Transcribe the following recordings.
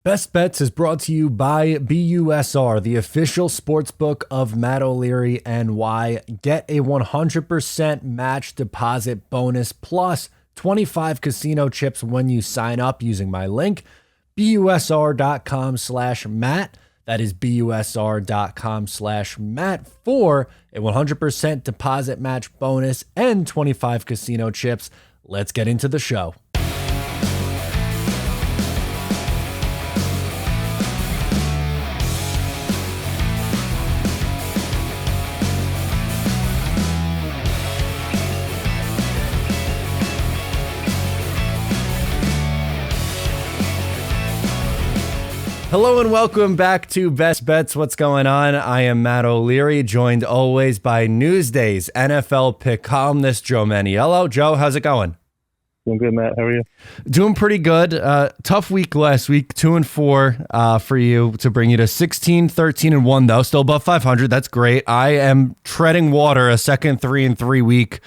Best Bets is brought to you by BUSR, the official sportsbook of Matt O'Leary NY. Get a 100% match deposit bonus plus 25 casino chips when you sign up using my link, busr.com/Matt. That is busr.com/Matt for a 100% deposit match bonus and 25 casino chips. Let's get into the show. Hello and welcome back to Best Bets. What's going on? I am Matt O'Leary, joined always by Newsday's NFL pick columnist, Joe Manniello. Joe, how's it going? Doing good, Matt. How are you? Doing pretty good. Tough week last week, 2-4 for you to bring you to 16, 13-1 though. Still above 500. That's great. I am treading water, a second 3-3 week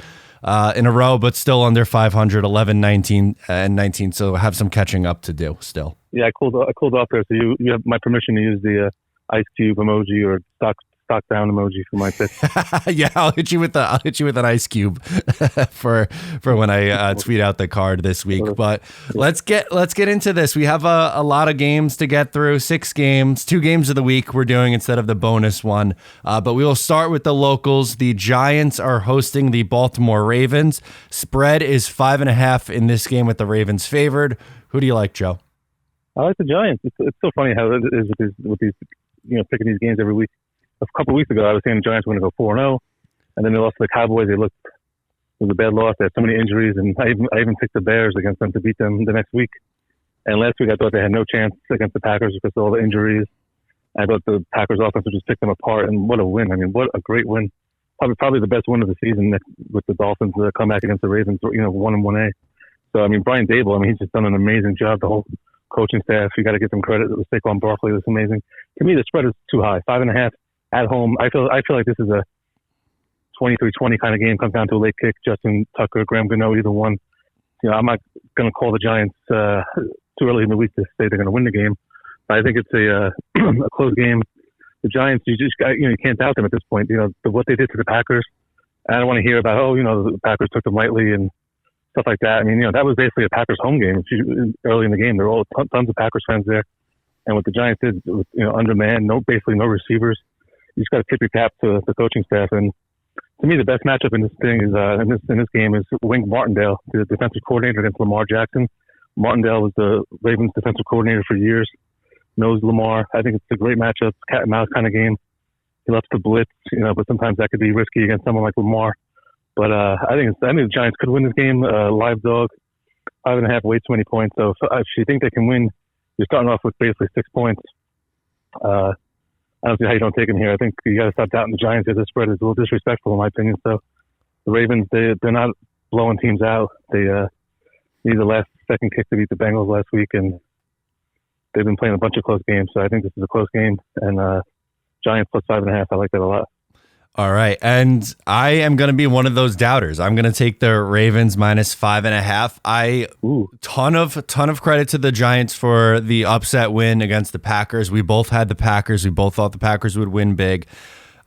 in a row, but still under 500, 11, 19, and 19. So have some catching up to do still. Yeah, I cooled off there, so you have my permission to use the ice cube emoji or stock down emoji for my pick. Yeah, I'll hit you with an ice cube for when I tweet out the card this week. But let's get into this. We have a lot of games to get through. 6 games, 2 games of the week we're doing instead of the bonus one. But we will start with the locals. The Giants are hosting the Baltimore Ravens. Spread is 5.5 in this game with the Ravens favored. Who do you like, Joe? I like the Giants. It's so funny how it is with these picking these games every week. A couple of weeks ago, I was saying the Giants were going to go 4-0, and then they lost to the Cowboys. It was a bad loss. They had so many injuries, and I even picked the Bears against them to beat them the next week. And last week, I thought they had no chance against the Packers because of all the injuries. I thought the Packers offense would just pick them apart, and what a win. I mean, what a great win. Probably the best win of the season with the Dolphins' comeback against the Ravens, 1-1A. So, I mean, Brian Dable, he's just done an amazing job. The whole coaching staff, you got to give them credit. It was Saquon Barkley, was amazing. To me, the spread is too high, 5.5 at home. I feel like this is a 23-20 kind of game. Comes down to a late kick. Justin Tucker, Graham Gano, either one. I'm not going to call the Giants too early in the week to say they're going to win the game. But I think it's a close game. The Giants, you can't doubt them at this point. What they did to the Packers. I don't want to hear about the Packers took them lightly and stuff like that. That was basically a Packers home game early in the game. There were all tons of Packers fans there. And what the Giants did, undermanned, basically no receivers. You just got to tip your cap to the coaching staff. And to me, the best matchup in this thing is in this game is Wink Martindale, the defensive coordinator against Lamar Jackson. Martindale was the Ravens defensive coordinator for years. Knows Lamar. I think it's a great matchup, cat and mouse kind of game. He loves to blitz, but sometimes that could be risky against someone like Lamar. But I think the Giants could win this game. Live dog, 5.5, way too many points. So if you think they can win, you're starting off with basically 6 points. I don't see how you don't take them here. I think you got to stop doubting the Giants here. The spread is a little disrespectful in my opinion. So the Ravens, they're not blowing teams out. They need the last second kick to beat the Bengals last week, and they've been playing a bunch of close games. So I think this is a close game. And Giants plus 5.5, I like that a lot. All right. And I am going to be one of those doubters. I'm going to take the Ravens minus 5.5. Ton of credit to the Giants for the upset win against the Packers. We both had the Packers. We both thought the Packers would win big.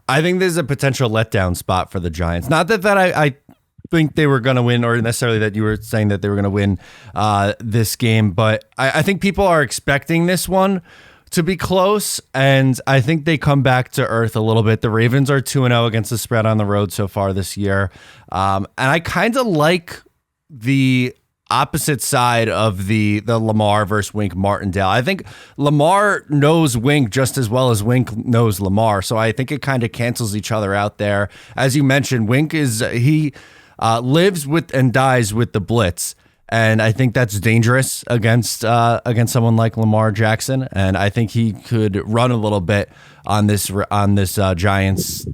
I think there's a potential letdown spot for the Giants. Not that I think they were going to win, or necessarily that you were saying that they were going to win this game, but I think people are expecting this one to be close, and I think they come back to earth a little bit. The Ravens are 2-0 against the spread on the road so far this year, and I kind of like the opposite side of the Lamar versus Wink Martindale. I think Lamar knows Wink just as well as Wink knows Lamar, so I think it kind of cancels each other out there. As you mentioned, Wink lives with and dies with the blitz. And I think that's dangerous against someone like Lamar Jackson, and I think he could run a little bit on this Giants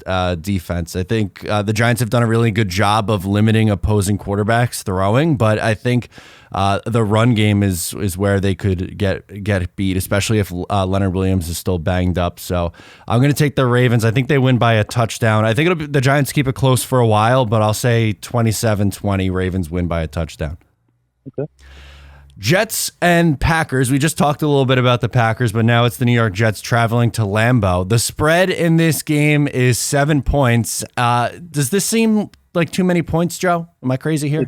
defense. I think the Giants have done a really good job of limiting opposing quarterbacks throwing, but I think the run game is where they could get beat, especially if Leonard Williams is still banged up. So I'm going to take the Ravens. I think they win by a touchdown. I think the Giants keep it close for a while, but I'll say 27-20 Ravens win by a touchdown. Okay. Jets and Packers. We just talked a little bit about the Packers, but now it's the New York Jets traveling to Lambeau. The spread in this game is 7 points. Does this seem like too many points, Joe? Am I crazy here?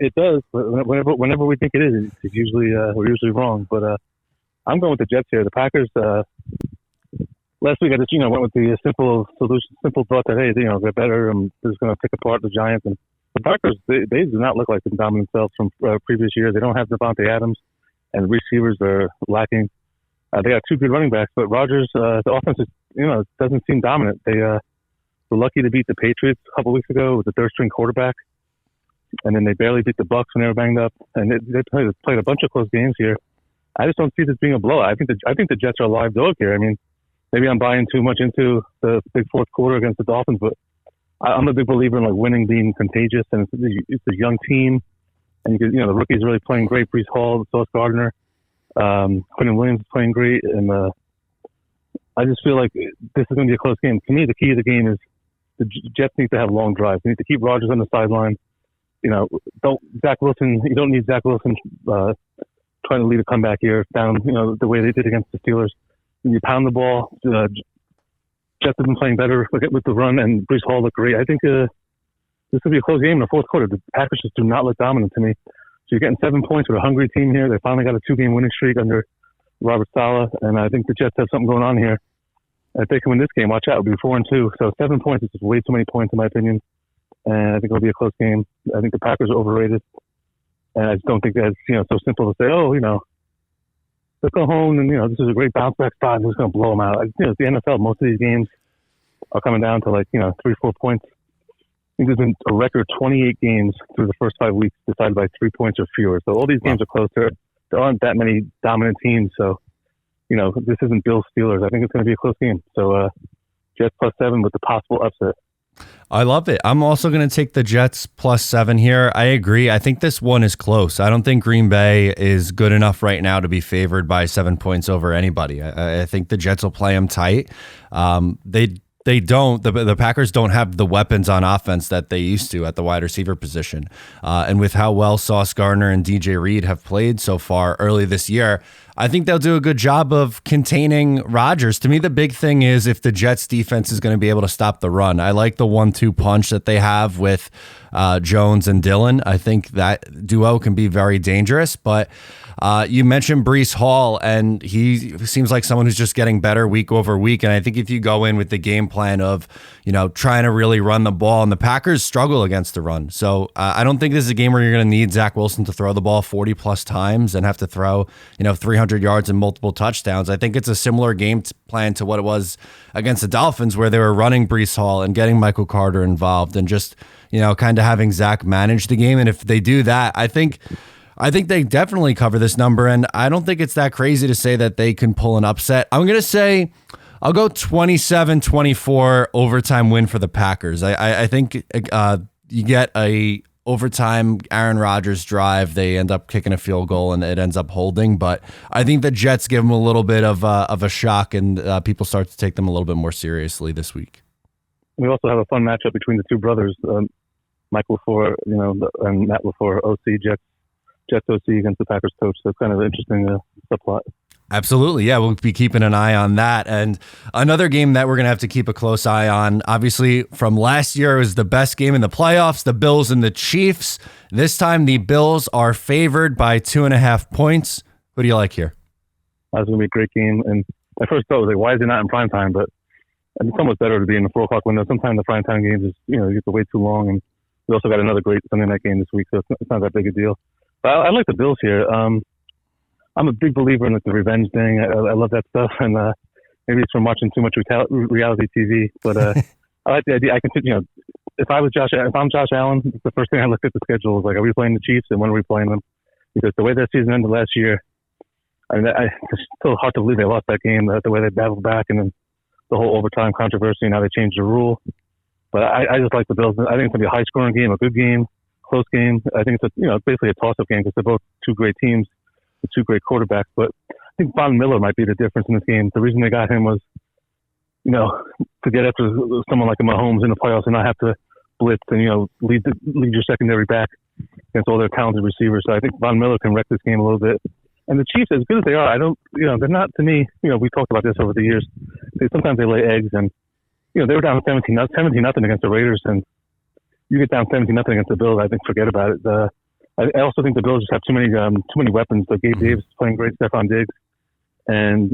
It does. But whenever we think it is, it's usually we're usually wrong. But I'm going with the Jets here. The Packers. Last week I just went with the simple thought that hey, they're better. I'm just going to pick apart the Giants. And the Packers, they do not look like the dominant selves from previous years. They don't have Devontae Adams, and the receivers are lacking. They got two good running backs, but Rodgers, the offense is, doesn't seem dominant. They were lucky to beat the Patriots a couple weeks ago with the third-string quarterback, and then they barely beat the Bucs when they were banged up. And they played a bunch of close games here. I just don't see this being a blowout. I think the Jets are a live dog here. I mean, maybe I'm buying too much into the big fourth quarter against the Dolphins, but I'm a big believer in winning being contagious, and it's a young team, and the rookies are really playing great. Breece Hall, Sauce Gardner, Quentin Williams is playing great, and I just feel like this is going to be a close game. To me, the key to the game is the Jets need to have long drives. They need to keep Rodgers on the sideline. Zach Wilson. You don't need Zach Wilson trying to lead a comeback here down. The way they did against the Steelers. When you pound the ball. Jets have been playing better with the run, and Breece Hall looked great. I think this will be a close game in the fourth quarter. The Packers just do not look dominant to me. So you're getting 7 points with a hungry team here. They finally got a 2-game winning streak under Robert Saleh, and I think the Jets have something going on here. If they can win this game, watch out, it'll be 4-2. So 7 points is just way too many points in my opinion, and I think it'll be a close game. I think the Packers are overrated, and I just don't think that's so simple to say. Let's go home and, this is a great bounce back spot and we're just going to blow them out. It's the NFL. Most of these games are coming down to 3-4 points. I think there's been a record 28 games through the first 5 weeks decided by 3 points or fewer. So all these games are close. There aren't that many dominant teams. So, this isn't Bills Steelers. I think it's going to be a close game. So, Jets +7 with the possible upset. I love it. I'm also going to take the Jets +7 here. I agree. I think this one is close. I don't think Green Bay is good enough right now to be favored by 7 points over anybody. I think the Jets will play them tight. The Packers don't have the weapons on offense that they used to at the wide receiver position. And with how well Sauce Gardner and DJ Reed have played so far early this year, I think they'll do a good job of containing Rodgers. To me, the big thing is if the Jets defense is going to be able to stop the run. I like the 1-2 punch that they have with Jones and Dillon. I think that duo can be very dangerous, but you mentioned Breece Hall, and he seems like someone who's just getting better week over week. And I think if you go in with the game plan of, trying to really run the ball, and the Packers struggle against the run. So I don't think this is a game where you're going to need Zach Wilson to throw the ball 40 plus times and have to throw, 300 yards and multiple touchdowns. I think it's a similar game plan to what it was against the Dolphins, where they were running Breece Hall and getting Michael Carter involved and just, kind of having Zach manage the game. And if they do that, I think they definitely cover this number, and I don't think it's that crazy to say that they can pull an upset. I'm going to say I'll go 27-24 overtime win for the Packers. I think you get a overtime Aaron Rodgers drive. They end up kicking a field goal, and it ends up holding. But I think the Jets give them a little bit of a shock, and people start to take them a little bit more seriously this week. We also have a fun matchup between the two brothers, Mike LaFleur, and Matt LaFleur, OC Jets OC against the Packers coach. So it's kind of an interesting subplot. Absolutely. Yeah, we'll be keeping an eye on that. And another game that we're going to have to keep a close eye on, obviously from last year, was the best game in the playoffs, the Bills and the Chiefs. This time the Bills are favored by 2.5 points. What do you like here? That's going to be a great game. And I first thought, why is it not in prime time? But it's almost better to be in the 4 o'clock window. Sometimes the prime time games is, you get to wait too long. And we also got another great Sunday night game this week, so it's not that big a deal. But I like the Bills here. I'm a big believer in the revenge thing. I love that stuff, and maybe it's from watching too much reality TV. But I like the idea. I can, if I'm Josh Allen, the first thing I look at the schedule is are we playing the Chiefs and when are we playing them? Because the way that season ended last year, it's still hard to believe they lost that game. The way they battled back, and then the whole overtime controversy and how they changed the rule. But I just like the Bills. I think it's gonna be a high scoring game, a good game, close game. I think it's basically a toss up game because they're both two great teams with two great quarterbacks. But I think Von Miller might be the difference in this game. The reason they got him was, to get after someone like Mahomes in the playoffs and not have to blitz and lead your secondary back. against all their talented receivers. So I think Von Miller can wreck this game a little bit. And the Chiefs, as good as they are, they're not, to me, we talked about this over the years. Sometimes they lay eggs, and, they were down 17 nothing against the Raiders, and you get down 17 nothing against the Bills, I think forget about it. I also think the Bills just have too many weapons. Like Gabe Davis is playing great, Stephon Diggs, and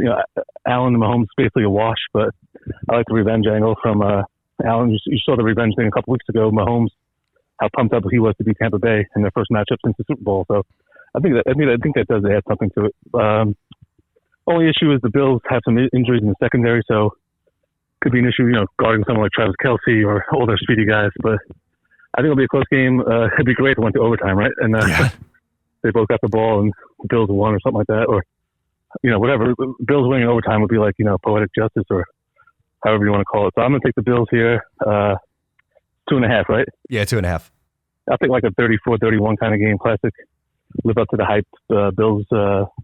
Allen and Mahomes basically a wash. But I like the revenge angle from Allen. You saw the revenge thing a couple weeks ago. Mahomes, how pumped up he was to beat Tampa Bay in their first matchup since the Super Bowl. So I think that does add something to it. Only issue is the Bills have some injuries in the secondary, so could be an issue, guarding someone like Travis Kelce or all their speedy guys. But I think it'll be a close game. It'd be great if it went to overtime, right? And they both got the ball and the Bills won or something like that, or whatever. Bills winning in overtime would be like poetic justice or however you want to call it. So I'm gonna take the Bills here. 2.5, right? Yeah, 2.5. I think like a 34-31 kind of game, classic. Live up to the hype. Bills,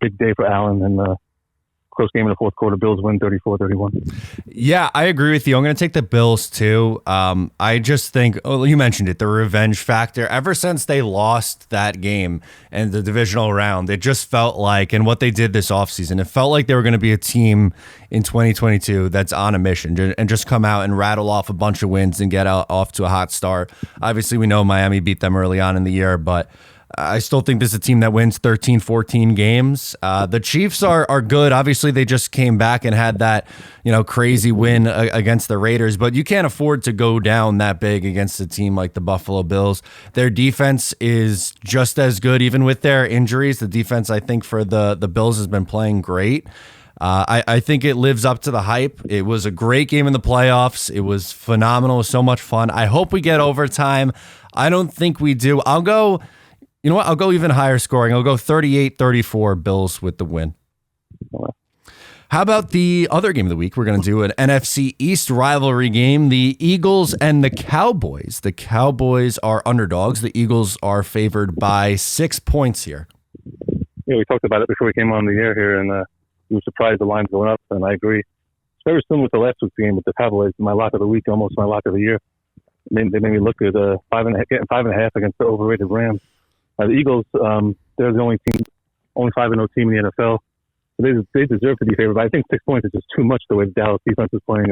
big day for Allen, and close game in the fourth quarter. Bills win 34-31. Yeah, I agree with you. I'm going to take the Bills too. I just think, you mentioned it, the revenge factor. Ever since they lost that game in the divisional round, it just felt like, and what they did this offseason, it felt like they were going to be a team in 2022 that's on a mission and just come out and rattle off a bunch of wins and get off to a hot start. Obviously, we know Miami beat them early on in the year, but I still think this is a team that wins 13, 14 games. The Chiefs are good. Obviously, they just came back and had that, crazy win against the Raiders, but you can't afford to go down that big against a team like the Buffalo Bills. Their defense is just as good, even with their injuries. The defense, I think, for the Bills has been playing great. I think it lives up to the hype. It was a great game in the playoffs. It was phenomenal. It was so much fun. I hope we get overtime. I don't think we do. I'll go... You know what? I'll go even higher scoring. I'll go 38-34 Bills with the win. How about the other game of the week? We're going to do an NFC East rivalry game, the Eagles and the Cowboys. The Cowboys are underdogs. The Eagles are favored by 6 points here. Yeah, we talked about it before we came on the air here, and we were surprised the line's going up, and I agree. It's very similar to last week's game with the Cowboys. My lock of the week, almost my lock of the year. They made me look good. Getting 5.5 against the overrated Rams. The Eagles, they're the only 5-0 team in the NFL. So they deserve to be favored, but I think 6 points is just too much the way the Dallas defense is playing.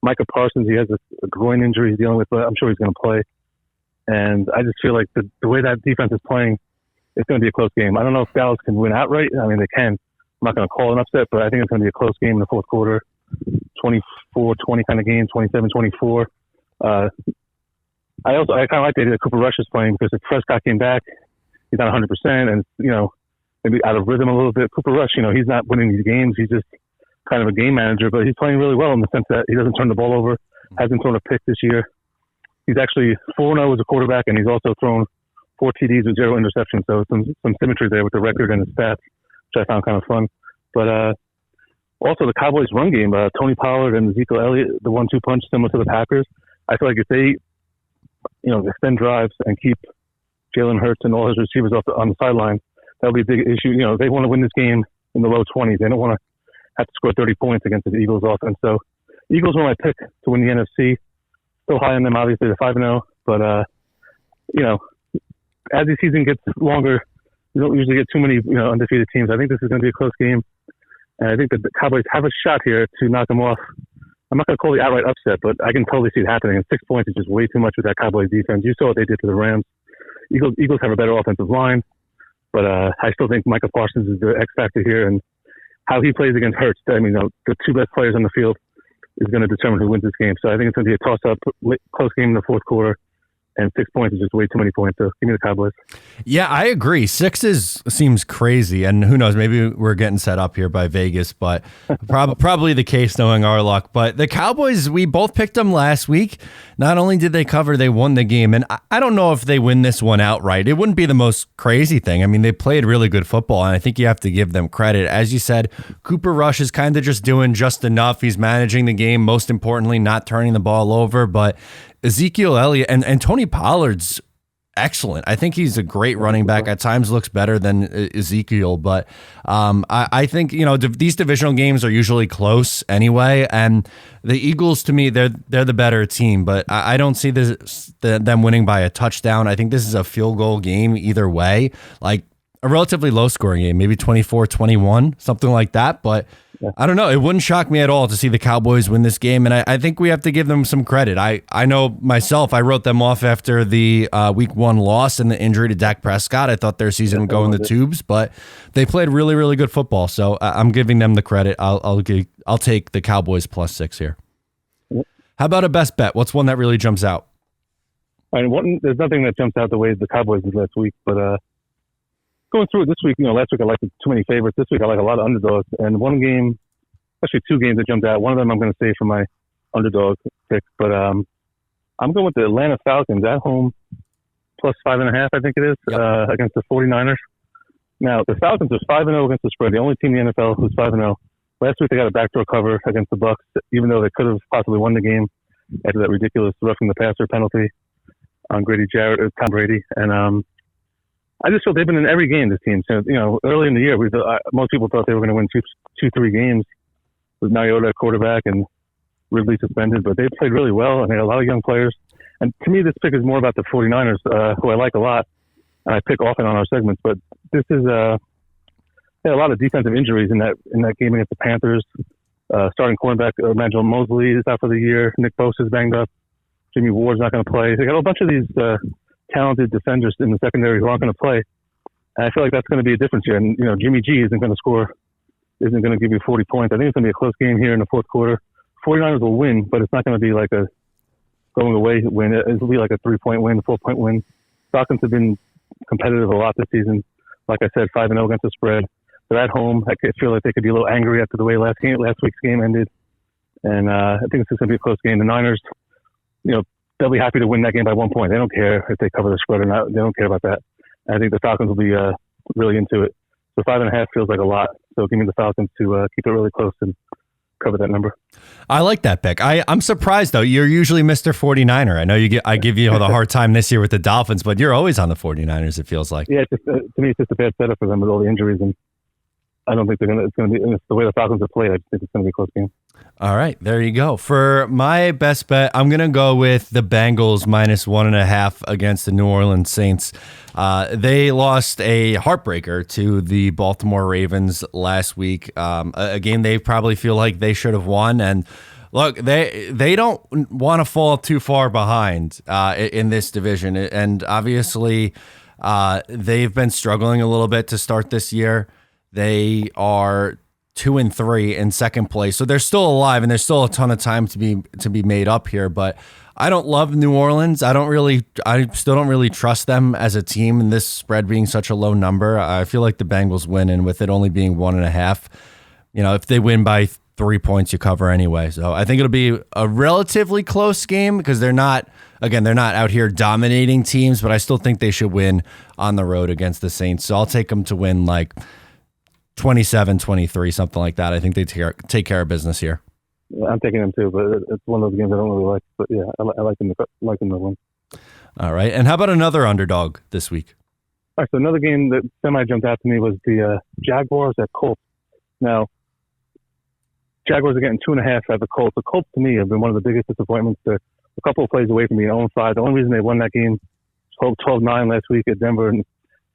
Micah Parsons, he has a groin injury he's dealing with, but I'm sure he's going to play. And I just feel like the way that defense is playing, it's going to be a close game. I don't know if Dallas can win outright. I mean, they can. I'm not going to call an upset, but I think it's going to be a close game in the fourth quarter, 24-20 kind of game, 27-24. I kind of like the idea that Cooper Rush is playing because if Prescott came back, he's not 100%, and maybe out of rhythm a little bit. Cooper Rush, he's not winning these games. He's just kind of a game manager, but he's playing really well in the sense that he doesn't turn the ball over. Hasn't thrown a pick this year. He's actually 4-0 as a quarterback, and he's also thrown 4 TDs with 0 interceptions. So some symmetry there with the record and the stats, which I found kind of fun. But also the Cowboys' run game, Tony Pollard and Ezekiel Elliott, the 1-2 punch similar to the Packers. I feel like if they, extend drives and keep Jalen Hurts and all his receivers on the sideline, that'll be a big issue. They want to win this game in the low 20s. They don't want to have to score 30 points against the Eagles offense. So Eagles were my pick to win the NFC. Still high on them, obviously. They're 5-0. But, as the season gets longer, you don't usually get too many undefeated teams. I think this is going to be a close game. And I think that the Cowboys have a shot here to knock them off. I'm not going to call the outright upset, but I can totally see it happening. And 6 points is just way too much with that Cowboys defense. You saw what they did to the Rams. Eagles have a better offensive line, but I still think Micah Parsons is the X factor here, and how he plays against Hurts. I mean, the 2 best players on the field is going to determine who wins this game. So I think it's going to be a toss-up, close game in the fourth quarter, and 6 points is just way too many points. So give me the Cowboys. Yeah, I agree. 6 seems crazy, and who knows? Maybe we're getting set up here by Vegas, but probably the case knowing our luck. But the Cowboys, we both picked them last week. Not only did they cover, they won the game, and I don't know if they win this one outright. It wouldn't be the most crazy thing. I mean, they played really good football, and I think you have to give them credit. As you said, Cooper Rush is kind of just doing just enough. He's managing the game, most importantly, not turning the ball over, but Ezekiel Elliott and Tony Pollard's excellent. I think he's a great running back. At times looks better than Ezekiel, but I think, these divisional games are usually close anyway. And the Eagles, to me, they're the better team, but I don't see them winning by a touchdown. I think this is a field goal game either way, like a relatively low scoring game, maybe 24-21, something like that. But I don't know. It wouldn't shock me at all to see the Cowboys win this game. And I think we have to give them some credit. I know myself, I wrote them off after the week 1 loss and the injury to Dak Prescott. I thought their season would go in the tubes, but they played really, really good football. So I'm giving them the credit. I'll take the Cowboys +6 here. How about a best bet? What's one that really jumps out? There's nothing that jumps out the way the Cowboys did last week, but going through it this week, last week I liked too many favorites. This week I like a lot of underdogs. And one game, actually 2 games that jumped out. One of them I'm going to say for my underdog pick. But I'm going with the Atlanta Falcons at home, +5.5, I think it is, against the 49ers. Now, the Falcons are 5-0 against the spread. The only team in the NFL who's 5-0. Last week they got a backdoor cover against the Bucs, even though they could have possibly won the game after that ridiculous roughing the passer penalty on Tom Brady. And I just feel they've been in every game, this team. So, early in the year, most people thought they were going to win 2-3 games with Mariota at quarterback and Ridley suspended, but they played really well, and they had a lot of young players. And to me, this pick is more about the 49ers, who I like a lot, and I pick often on our segments. But this is they had a lot of defensive injuries in that game against the Panthers. Starting cornerback Emmanuel Mosley is out for the year. Nick Bosa's banged up. Jimmy Ward's not going to play. They got a bunch of these talented defenders in the secondary who aren't going to play. And I feel like that's going to be a difference here. And, Jimmy G isn't going to give you 40 points. I think it's going to be a close game here in the fourth quarter. 49ers will win, but it's not going to be like a going away win. It'll be like a 3-point win, 4-point win. Falcons have been competitive a lot this season. Like I said, 5-0 against the spread. They're at home. I feel like they could be a little angry after the way last week's game ended. And I think it's going to be a close game. The Niners, they'll be happy to win that game by 1 point. They don't care if they cover the spread or not. They don't care about that. And I think the Falcons will be really into it. So 5.5 feels like a lot. So give me the Falcons to keep it really close and cover that number. I like that pick. I'm surprised, though. You're usually Mr. 49er. I know I give you the hard time this year with the Dolphins, but you're always on the 49ers, it feels like. Yeah, to me, it's just a bad setup for them with all the injuries. And I don't think it's going to be the way the Falcons have played. I just think it's going to be a close game. All right, there you go. For my best bet, I'm going to go with the Bengals -1.5 against the New Orleans Saints. They lost a heartbreaker to the Baltimore Ravens last week, a game they probably feel like they should have won. And look, they don't want to fall too far behind in this division. And obviously, they've been struggling a little bit to start this year. They are 2-3 in second place, so they're still alive, and there's still a ton of time to be made up here. But I don't love New Orleans. I still don't really trust them as a team, and this spread being such a low number, I feel like the Bengals win, and with it only being 1.5, if they win by 3 points, you cover anyway. So I think it'll be a relatively close game because they're not out here dominating teams, but I still think they should win on the road against the Saints. So I'll take them to win like 27-23, something like that. I think they take care of business here. Yeah, I'm taking them too, but it's one of those games I don't really like. But yeah, I like them to win. All right, and how about another underdog this week? All right, so another game that semi jumped out to me was the Jaguars at Colts. Now, Jaguars are getting 2.5 at the Colts. The Colts to me have been one of the biggest disappointments. They're a couple of plays away from being 0-5. The only reason they won that game 12-9 last week at Denver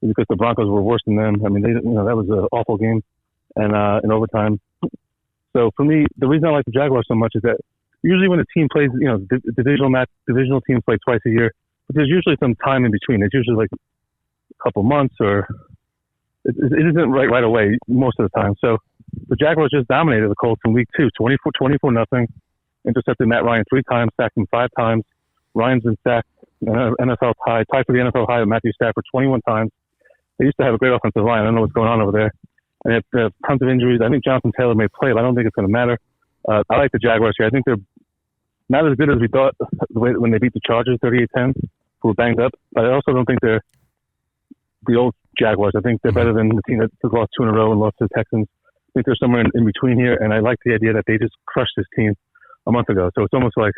is because the Broncos were worse than them. I mean, that was an awful game, and in overtime. So for me, the reason I like the Jaguars so much is that usually when a team plays, divisional teams play twice a year, but there's usually some time in between. It's usually like a couple months, or it isn't right away most of the time. So the Jaguars just dominated the Colts in week 2, 24-0, intercepted Matt Ryan 3 times, sacked him 5 times. Ryan's been sacked NFL tied for the NFL high with Matthew Stafford 21 times. They used to have a great offensive line. I don't know what's going on over there. And they have tons of injuries. I think Jonathan Taylor may play, but I don't think it's going to matter. I like the Jaguars here. I think they're not as good as we thought when they beat the Chargers 38-10, who were banged up. But I also don't think they're the old Jaguars. I think they're better than the team that lost 2 in a row and lost to the Texans. I think they're somewhere in between here, and I like the idea that they just crushed this team a month ago. So it's almost like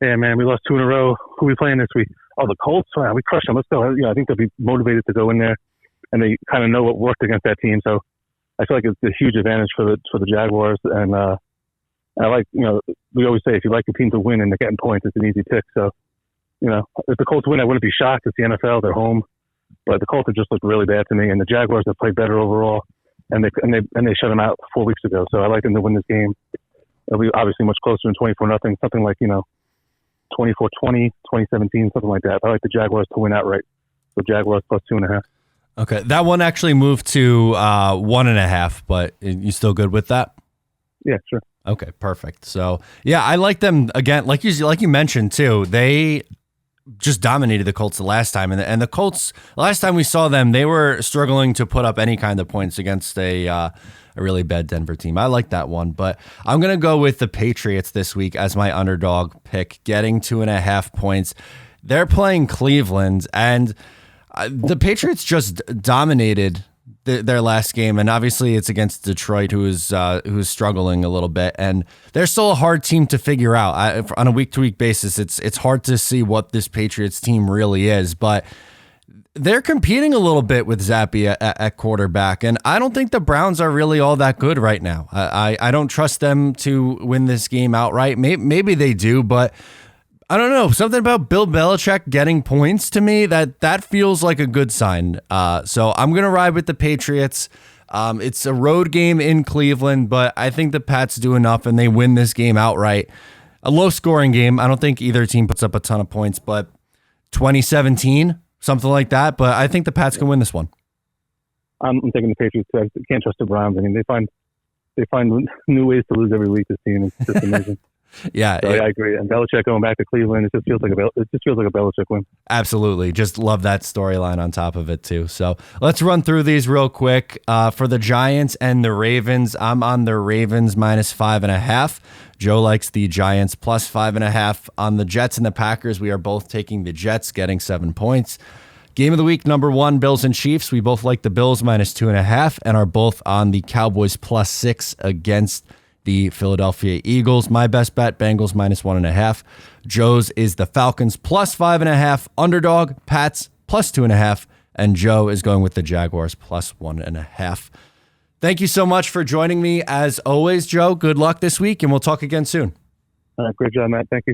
Yeah, man, we lost 2 in a row. Who are we playing this week? Oh, the Colts. Wow, we crushed them. Let's go. I think they'll be motivated to go in there, and they kind of know what worked against that team. So I feel like it's a huge advantage for the Jaguars. And I like, we always say if you like the team to win and they're getting points, it's an easy pick. So, if the Colts win, I wouldn't be shocked. It's the NFL. They're home, but the Colts have just looked really bad to me, and the Jaguars have played better overall. And they shut them out 4 weeks ago. So I like them to win this game. It'll be obviously much closer than 24-0, something like 24-20, 2017, something like that. I like the Jaguars to win outright. So Jaguars plus 2.5. Okay, that one actually moved to 1.5, but you still good with that? Yeah, sure. Okay, perfect. So yeah, I like them again. Like you mentioned too, they just dominated the Colts the last time, and the Colts last time we saw them, they were struggling to put up any kind of points against a really bad Denver team. I like that one, but I'm gonna go with the Patriots this week as my underdog pick, getting 2.5 points. They're playing Cleveland, and the Patriots just dominated their last game, and obviously it's against Detroit, who's struggling a little bit, and they're still a hard team to figure out on a week-to-week basis. It's hard to see what this Patriots team really is, but they're competing a little bit with Zappe at quarterback, and I don't think the Browns are really all that good right now. I don't trust them to win this game outright. Maybe they do, but I don't know. Something about Bill Belichick getting points to me, that feels like a good sign. So I'm going to ride with the Patriots. It's a road game in Cleveland, but I think the Pats do enough and they win this game outright. A low-scoring game. I don't think either team puts up a ton of points, but 2017, something like that. But I think the Pats can win this one. I'm taking the Patriots too. I can't trust the Browns. I mean, they find new ways to lose every week. This team is just amazing. Yeah, so I agree. And Belichick going back to Cleveland, it just feels like a Belichick win. Absolutely, just love that storyline on top of it too. So let's run through these real quick. For the Giants and the Ravens, I'm on the Ravens minus 5.5. Joe likes the Giants plus 5.5. On the Jets and the Packers, we are both taking the Jets, getting 7 points. Game of the week, number 1, Bills and Chiefs. We both like the Bills minus 2.5 and are both on the Cowboys plus 6 against the Philadelphia Eagles. My best bet, Bengals minus 1.5. Joe's is the Falcons plus 5.5. Underdog, Pats plus 2.5. And Joe is going with the Jaguars plus 1.5. Thank you so much for joining me. As always, Joe, good luck this week, and we'll talk again soon. Great job, Matt. Thank you.